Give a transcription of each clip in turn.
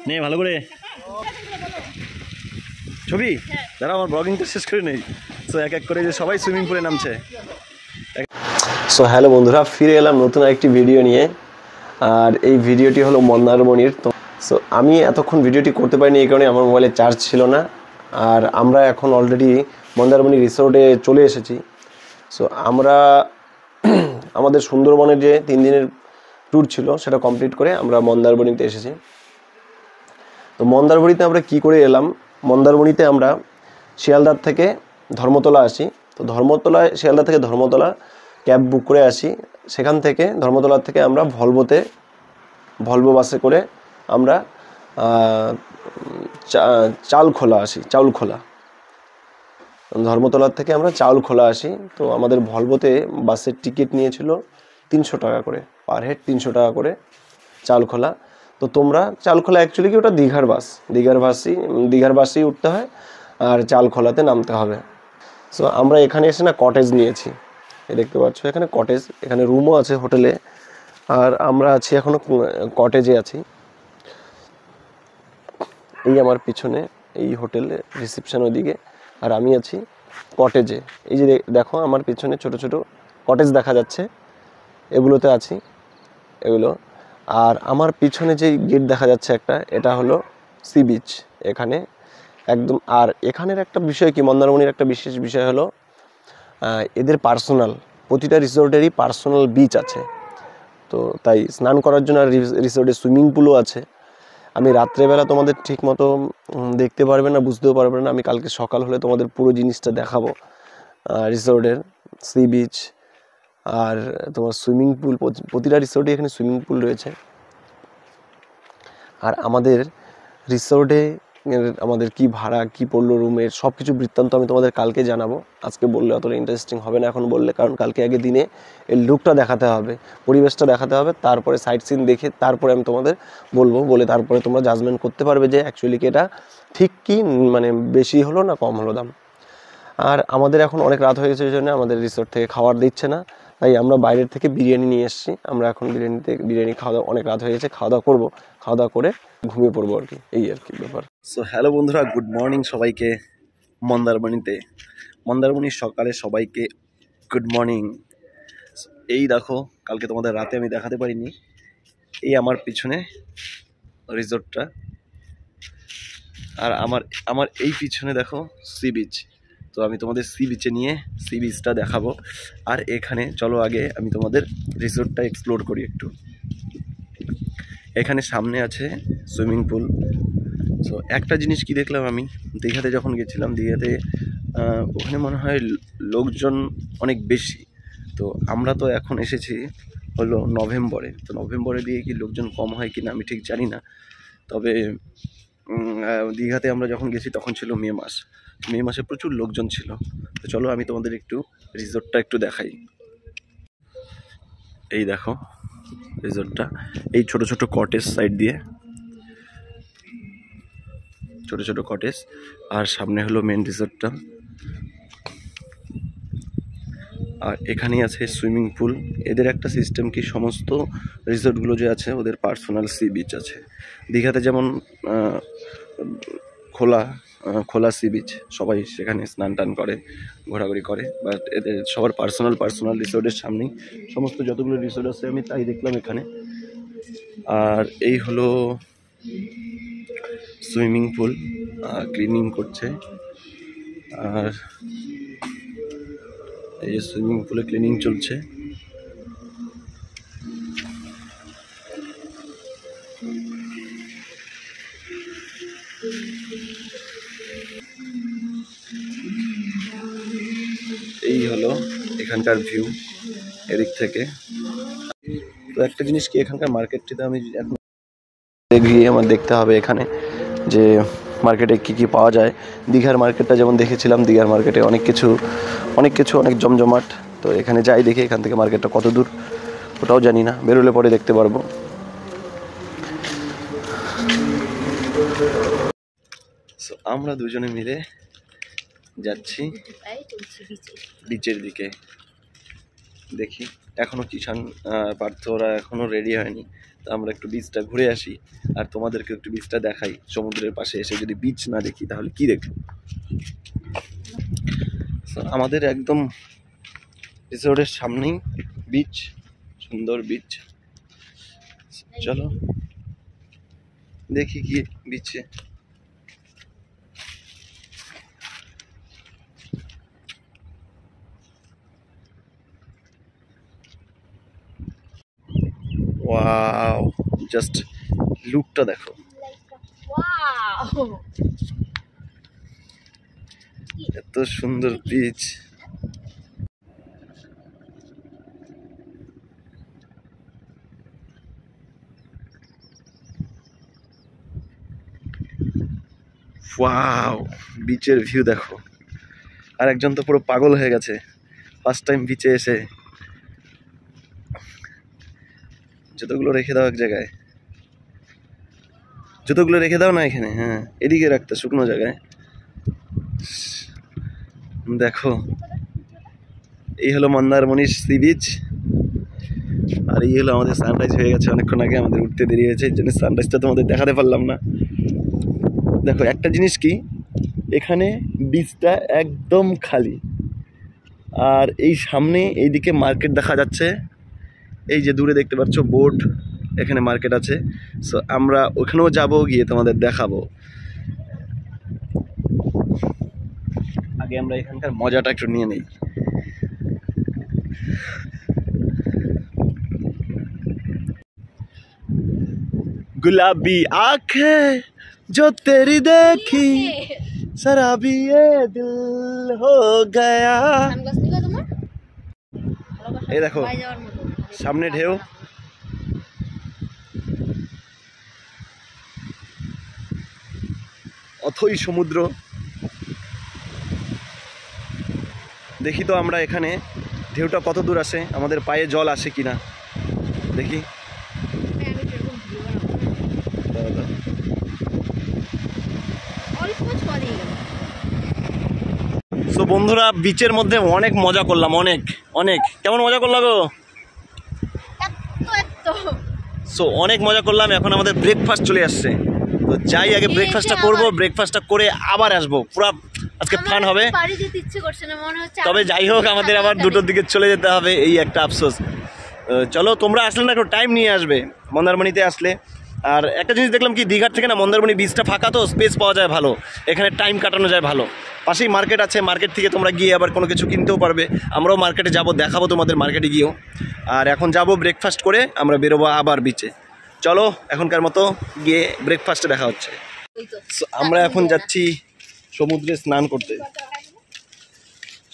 নে ভালো করে ছবি যারা আমার ব্লগিংটা শেষ করে নেই। সো এক এক করে যে সবাই সুইমিং পুলে নামছে। সো হ্যালো বন্ধুরা, ফিরে এলাম নতুন একটি ভিডিও নিয়ে। আর এই ভিডিওটি হলো মন্দারমণির। তো সো আমি এতক্ষণ ভিডিওটি করতে পারিনি এই কারণে আমার মোবাইলে চার্জ ছিল না। আর আমরা এখন অলরেডি মন্দারমণি রিসোর্টে চলে এসেছি। সো আমরা আমাদের সুন্দরবনের যে 3 দিনের ট্যুর ছিল সেটা কমপ্লিট করে আমরা মন্দারমণিতে এসেছি। তো মন্দারমণিতে আমরা কি করে এলাম, মন্দারমণিতে আমরা শিয়ালদার থেকে ধর্মতলা আসি। তো শিয়ালদা থেকে ধর্মতলা ক্যাব বুক করে আসি। সেখান থেকে ধর্মতলার থেকে আমরা ভলভো বাসে করে আমরা চাউলখোলা আসি। ধর্মতলার থেকে আমরা চাউলখোলা আসি। তো আমাদের ভলভোতে বাসের টিকিট নিয়েছিল 300 টাকা করে, পার হেড 300 টাকা করে চাউলখোলা। তো তোমরা চাউলখোলা অ্যাকচুয়ালি কি ওটা দীঘার বাসেই উঠতে হয় আর চাউলখোলাতে নামতে হবে। সো আমরা এখানে এসে না কটেজ নিয়েছি, দেখতে পাচ্ছ এখানে কটেজ, এখানে রুমও আছে হোটেলে। আর আমরা আছি এখনো কটেজে আছি। এই আমার পিছনে এই হোটেলে রিসেপশন ওদিকে, আর আমি আছি কটেজে। এই যে দেখো আমার পিছনে ছোট ছোট কটেজ দেখা যাচ্ছে, এগুলোতে আছি এগুলো। আর আমার পিছনে যেই গেট দেখা যাচ্ছে একটা, এটা হলো সি বিচ এখানে একদম। আর এখানের একটা বিষয় কি, মন্দারমণির একটা বিশেষ বিষয় হলো এদের প্রতিটা রিসোর্টেরই পার্সোনাল বিচ আছে। তো তাই স্নান করার জন্য রিসোর্টে সুইমিং পুলও আছে। আমি রাত্রেবেলা তোমাদের ঠিক মতো দেখতে পারবে না, বুঝতেও পারবে না। আমি কালকে সকাল হলে তোমাদের পুরো জিনিসটা দেখাবো, রিসোর্টের সি বিচ আর তোমার সুইমিং পুল। প্রতিটা রিসোর্টে এখানে সুইমিং পুল রয়েছে। আর আমাদের রিসোর্টে আমাদের কি ভাড়া কি পড়লো রুমের সব কিছু বৃত্তান্ত আমি তোমাদের কালকে জানাবো। আজকে বললে অতটা ইন্টারেস্টিং হবে না এখন বললে, কারণ কালকে আগে দিনে এর লুকটা দেখাতে হবে, পরিবেশটা দেখাতে হবে, তারপরে সাইট সিন দেখে তারপরে আমি তোমাদের বলে তারপরে তোমরা জাজমেন্ট করতে পারবে যে অ্যাকচুয়ালি কি এটা ঠিক কি, মানে বেশি হলো না কম হলো দাম। আর আমাদের এখন অনেক রাত হয়ে গেছে, এই জন্য আমাদের রিসোর্ট থেকে খাবার দিচ্ছে না, তাই আমরা বাইরের থেকে বিরিয়ানি নিয়ে এসেছি। আমরা এখন বিরিয়ানি খাওয়া দাওয়া, অনেক রাত হয়ে গেছে, খাওয়া দাওয়া করে ঘুমিয়ে পড়বো আর কি, এই আর কি ব্যাপার। সো হ্যালো বন্ধুরা, গুড মর্নিং সবাইকে মন্দারমণির সকালে সবাইকে গুড মর্নিং। এই দেখো কালকে তোমাদের রাতে আমি দেখাতে পারিনি, এই আমার পিছনে রিসোর্টটা, আর আমার এই পিছনে দেখো সি বিচ। তো আমি তোমাদের সি বিচটা দেখাবো। আর এখানে চলো আগে আমি তোমাদের রিসোর্টটা এক্সপ্লোর করি একটু। এখানে সামনে আছে সুইমিং পুল। সো একটা জিনিস কি দেখলাম আমি দীঘাতে যখন গেছিলাম, ওখানে মনে হয় লোকজন অনেক বেশি। তো আমরা তো এখন এসেছি হলো নভেম্বরে, তো নভেম্বরে দিয়ে কি লোকজন কম হয় কিনা আমি ঠিক জানি না। তবে দীঘাতে আমরা যখন গেছি তখন ছিল মে মাসে প্রচুর লোকজন ছিল। তো চলো আমি তোমাদের একটু রিসোর্টটা একটু দেখাই। এই দেখো রিসোর্টটা, এই ছোট ছোট কটেজ সাইড দিয়ে, ছোট ছোট কটেজ, আর সামনে হলো মেন রিসোর্টটা। আর এখানেই আছে সুইমিং পুল। এদের একটা সিস্টেম কি, সমস্ত রিসোর্টগুলো যে আছে ওদের পার্সোনাল সি বিচ আছে। দীঘাতে যেমন খোলা সি বিচ, সবাই সেখানে স্নান টান করে, ঘোরাঘুরি করে, বাট এদের সবার পার্সোনাল রিসোর্টের সামনেই সমস্ত যতগুলো রিসোর্ট আছে আমি তাই দেখলাম এখানে। আর এই হলো সুইমিং পুল, ক্লিনিং করছে। আর এই যে সুইমিং পুলে ক্লিনিং চলছে। এই হলো এখানকার ভিউ এদিক থেকে। তো একটা জিনিস কি, এখানকার মার্কেটটিতে আমি এখন গিয়ে আমার দেখতে হবে এখানে যে মার্কেটে কি পাওয়া যায়। দীঘার মার্কেটটা যেমন দেখেছিলাম, দীঘার মার্কেটে অনেক কিছু অনেক জমজমাট। তো এখানে যাই দেখি এখান থেকে মার্কেটটা কত দূর ওটাও জানি না, বেরোলে পরে দেখতে পারবো। আমরা দুজনে মিলে যাচ্ছি বিচের দিকে। দেখি এখনো কিষান পার্থ ওরা এখনো রেডি হয়নি, আমরা একটু বিচটা ঘুরে আসি আর তোমাদেরকে একটু বিচটা দেখাই। সমুদ্রের পাশে এসে যদি বিচ না দেখি তাহলে কি দেখব? আমাদের একদম রিসোর্টের সামনেই বিচ, সুন্দর বিচ। চলো দেখি কি বিচে। ওয়াও, জাস্ট লুকটা দেখো। এত সুন্দর বিচ। ওয়াও, বিচের ভিউ দেখো। আর একজন তো পুরো পাগল হয়ে গেছে ফার্স্ট টাইম বিচে এসে। জুতোগুলো রেখে দাও এক জায়গায়, জুতোগুলো রেখে দাও না এখানে, হ্যাঁ এদিকে রাখতে, শুকনো জায়গায়। দেখো, এই হলো মন্দারমণির সি বিচ। আর এই হলো আমাদের সানরাইজ হয়ে গেছে অনেকক্ষণ আগে, আমাদের উঠতে দেরি হয়েছে, এই জন্য সানরাইজটা তোমাদের দেখাতে পারলাম না। দেখো একটা জিনিস কি, এখানে বিচটা একদম খালি, আর এই সামনে এইদিকে মার্কেট দেখা যাচ্ছে। এই যে দূরে দেখতে পাচ্ছ বোর্ড, এখানে মার্কেট আছে। সো আমরা ওখানেও যাব, গিয়ে তোমাদের দেখাবো। আগে আমরা এখানকার মজাটা একটু নিয়ে নেই। गुलाबी आंखें जो तेरी देखी शराबी ये दिल हो गया। এই দেখো সামনে ঢেউ, অথই সমুদ্র। দেখি তো আমরা এখানে ঢেউটা কত দূর আসে, আমাদের পায়ে জল আসে কিনা দেখি। তো বন্ধুরা, বিচের মধ্যে অনেক মজা করলাম, অনেক অনেক। কেমন মজা করলাম গো? সো অনেক মজা করলাম। এখন আমাদের ব্রেকফাস্ট চলে আসছে, তো যাই আগে ব্রেকফাস্টটা করবো, ব্রেকফাস্টটা করে আবার আসবো। পুরো আজকে ফান হবে। তবে যাই হোক, আমাদের আবার 2টোর দিকে চলে যেতে হবে, এই একটা আফসোস। চলো, তোমরা আসলে না একটু টাইম নিয়ে আসবে মন্দারমণিতে আসলে। আর একটা জিনিস দেখলাম কি, দীঘার থেকে না মন্দারমণি বিচটা ফাঁকা, তো স্পেস পাওয়া যায় ভালো, এখানে টাইম কাটানো যায় ভালো। পাশেই মার্কেট আছে, মার্কেট থেকে তোমরা গিয়ে আবার কোনো কিছু কিনতেও পারবে। আমরাও মার্কেটে যাব, দেখাবো তোমাদের মার্কেটে গিয়েও। আর এখন যাব ব্রেকফাস্ট করে আমরা বেরোবো আবার বিচে। চলো এখনকার মতো গিয়ে ব্রেকফাস্টে দেখা হচ্ছে। আমরা এখন যাচ্ছি সমুদ্রে স্নান করতে,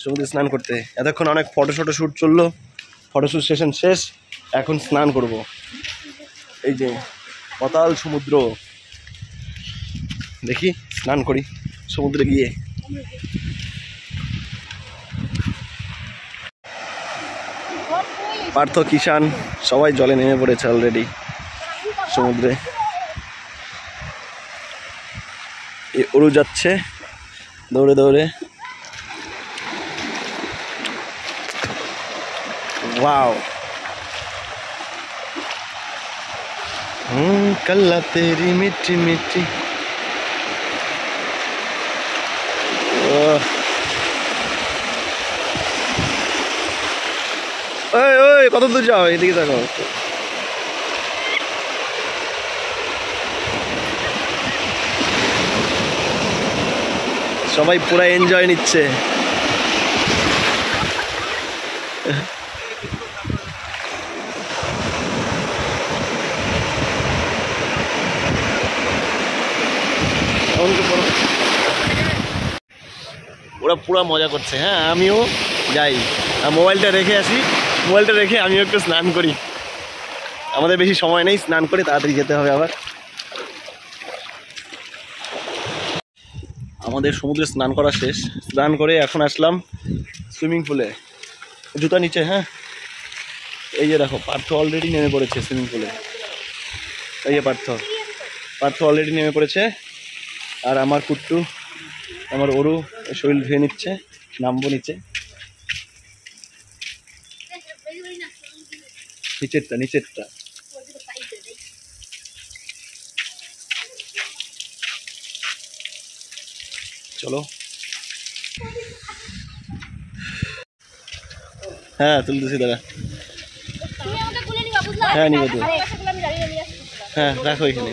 সমুদ্রে স্নান করতে। এতক্ষণ অনেক ফটোশুট চললো, ফটোশুট সেশন শেষ, এখন স্নান করব। এই যে পাতাল সমুদ্র, দেখি স্নান করি সমুদ্রে গিয়ে। পার্থ, কিষান সবাই জলে নেমে পড়েছে অলরেডি সমুদ্রে। এই ওরু যাচ্ছে দৌড়ে দৌড়ে। वाओ, कल्ला तेरी मिट्टी मिट्टी। ओए ओए कत दूर जाओ, एदिके देखो। সবাই পুরো এনজয় নিচ্ছে। ওরা পুরো মজা করছে। হ্যাঁ, আমিও যাই, মোবাইলটা রেখে আসি, মোবাইলটা রেখে আমিও একটু স্নান করি। আমাদের বেশি সময় নেই, স্নান করে তাড়াতাড়ি যেতে হবে আবার। আমাদের সমুদ্রে স্নান করা শেষ, স্নান করে এখন আসলাম সুইমিং পুলে। জুতা নিচে, হ্যাঁ এই যে দেখো পার্থ অলরেডি নেমে পড়েছে সুইমিং পুলে। এই যে পার্থ অলরেডি নেমে পড়েছে। আর আমার কুট্টু, আমার ওরু শরীর ধুয়ে নিচ্ছে, নামবো নিচে। নিচেরটা চলো। হ্যাঁ তুলতেছি দাদা। হ্যাঁ নিব তো। হ্যাঁ রাখো এখানে।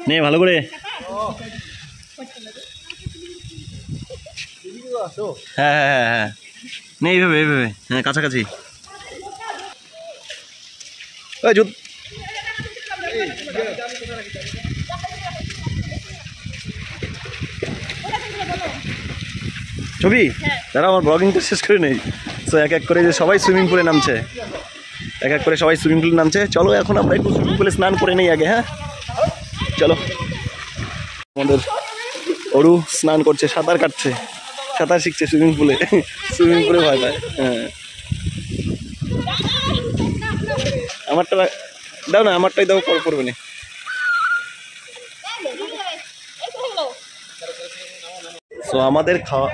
নে ভালো করে। হ্যাঁ হ্যাঁ হ্যাঁ হ্যাঁ নে এইভাবে এইভাবে। হ্যাঁ কাছাকাছি। ওই জুত ছবি দাঁড়া আমার ব্লগিংটা শেষ করে নেই। তো এক এক করে যে সবাই সুইমিং পুলে নামছে, এক এক করে সবাই সুইমিং পুলে নামছে। চলো এখন আমরা একটু সুইমিং পুলে স্নান করে নেই আগে। হ্যাঁ চলো। আমাদের অরু স্নান করছে, সাঁতার কাটছে, সাঁতার শিখছে সুইমিং পুলে। সুইমিং পুলে ভয় পায়। হ্যাঁ আমারটা দাও না, আমারটাই দাও, পর পড়বে না। সো আমাদের খাওয়া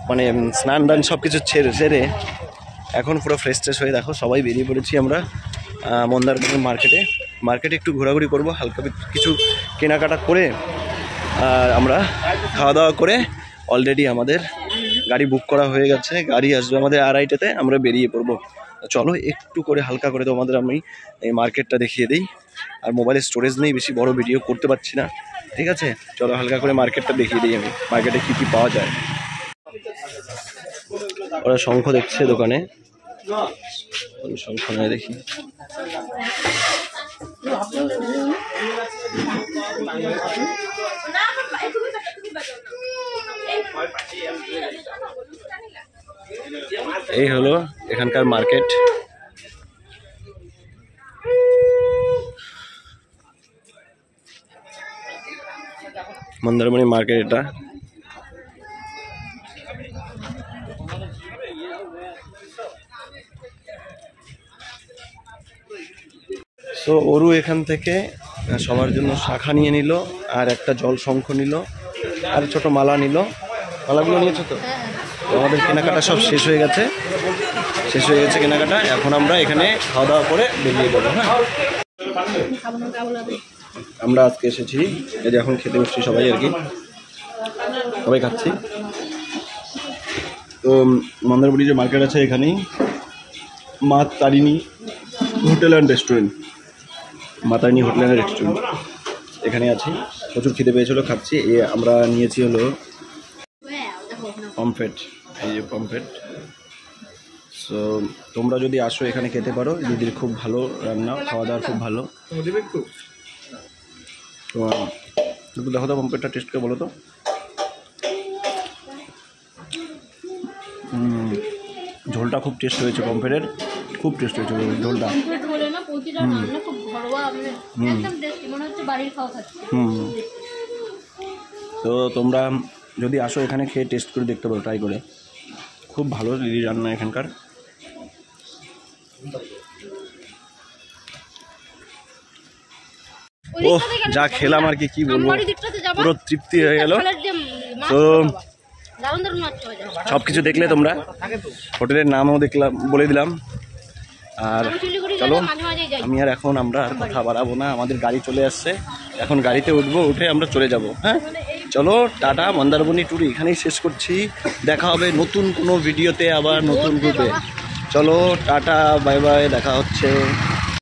মানে স্নান টান সব কিছু সেরে এখন পুরো ফ্রেশ ট্রেশ হয়ে দেখো সবাই বেরিয়ে পড়েছি আমরা মন্দারমণি মার্কেটে একটু ঘোরাঘুরি করবো, হালকা কিছু কেনাকাটা করে আর আমরা খাওয়া দাওয়া করে অলরেডি আমাদের গাড়ি বুক করা হয়ে গেছে। গাড়ি আসবে আমাদের 2:30টাতে, আমরা বেরিয়ে পড়বো। চলো একটু করে হালকা করে তোমাদের আমি এই মার্কেটটা দেখিয়ে দিই। আর মোবাইলে স্টোরেজ নেই, বেশি বড় ভিডিও করতে পারছি না, ঠিক আছে? চলো হালকা করে মার্কেটটা দেখিয়ে দিই আমি, মার্কেটে কী কী পাওয়া যায়। ওরা শঙ্খ দেখছে দোকানে, শঙ্খ নয় দেখি। এই হলো এখানকার মার্কেট। মন্দারমণি মার্কেট এটা। তো অরু এখান থেকে সবার জন্য শাখা নিয়ে নিল, আর একটা জল শঙ্খ নিল, আর ছোট মালা নিল। মালাগুলো নিয়েছো তো? আমাদের কেনাকাটা সব শেষ হয়ে গেছে কেনাকাটা। এখন আমরা এখানে খাওয়া দাওয়া করে বেরিয়ে যাবো। হ্যাঁ আমরা আজকে এসেছি, এই যে এখন খেতে বসছি সবাই আর কি, সবাই খাচ্ছি। তো মন্দারমণি যে মার্কেট আছে এখানেই Maa Tarini hotel and restaurant, Maatarini hotel and restaurant এখানে আছি। প্রচুর খিদে পেয়েছিল, খাচ্ছি। আমরা নিয়েছি হলো পমফ্রেট, এই যে পমফ্রেট। সো তোমরা যদি আসো এখানে খেতে পারো, দিদির খুব ভালো রান্না, খাওয়া দাওয়ার খুব ভালো। তো একটু দেখো তো পমফ্রেটটা টেস্ট করে বলো তো। ঝোলটা খুব টেস্ট হয়েছে, পমফ্রেটের খুব টেস্ট হয়েছে ঝোলটা। তো তোমরা যদি আসো এখানে খেয়ে টেস্ট করে দেখতে পারো, ট্রাই করে। খুব ভালো দিদি রান্না এখানকার। ও যা খেলাম আর কি বলবো, পুরো তৃপ্তি হয়ে গেল। তো সব কিছু দেখলে তোমরা, হোটেলের নামও দেখলাম, বলে দিলাম। আর চলো আমি আর এখন আমরা আর কথা বাড়াবো না, আমাদের গাড়ি চলে আসছে, এখন গাড়িতে উঠবো, উঠে আমরা চলে যাব। হ্যাঁ চলো টাটা, মন্দারমণি ট্যুর এখানেই শেষ করছি। দেখা হবে নতুন কোনো ভিডিওতে, আবার নতুন গ্রুপে। চলো টাটা, বাই বাই, দেখা হচ্ছে।